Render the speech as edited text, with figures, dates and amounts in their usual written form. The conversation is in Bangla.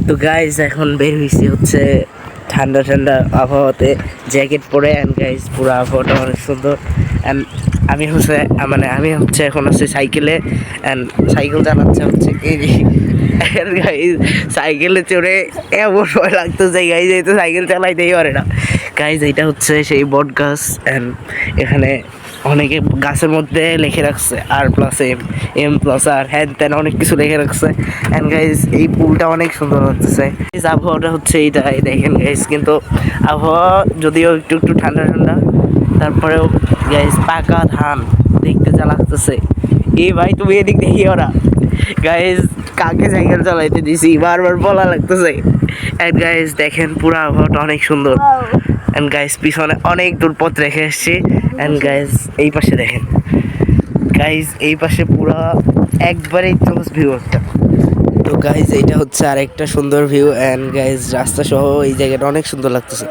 তো গাইজ এখন বের হয়েছি হচ্ছে ঠান্ডা ঠান্ডা আবহাওয়াতে জ্যাকেট পরে। অ্যান্ড গাইজ পুরো আবহাওয়াটা অনেক সুন্দর। অ্যান্ড আমি হচ্ছে এখন হচ্ছে সাইকেলে। অ্যান্ড সাইকেল চালাচ্ছে হচ্ছে গাইজ সাইকেলে চড়ে এমন ভয় লাগতেছে গাইজ, এই তো সাইকেল চালাইতেই পারে না গাইজ। এইটা হচ্ছে সেই বট গাছ। অ্যান্ড এখানে অনেকে গাছের মধ্যে লিখে রাখছে R+M+R হ্যান ত্যান অনেক কিছু লিখে রাখছে। অ্যান্ড গাইজ এই পুলটা অনেক সুন্দর হচ্ছে। আবহাওয়াটা হচ্ছে এইটাই দেখেন গাইজ, কিন্তু আবহাওয়া যদিও একটু একটু ঠান্ডা ঠান্ডা, তারপরেও গাইজ পাকা ধান দেখতে যা লাগতেছে। এই ভাই তুমি এদিক দেখি ওরা গাইজ কাকে সাইকেল চালাইতে দিছি বারবার বলা লাগতেছে। অ্যান্ড গাইজ দেখেন পুরো আবহাওয়াটা অনেক সুন্দর। অ্যান্ড গাইজ পিছনে অনেক দূর পথ রেখে এসছি। অ্যান্ড গাইজ এই পাশে দেখেন গাইজ, এই পাশে পুরা একবারেই জোস ভিউ একটা। তো গাইজ এইটা হচ্ছে আরেকটা সুন্দর ভিউ। অ্যান্ড গাইজ রাস্তা সহ এই জায়গাটা অনেক সুন্দর লাগতেছে।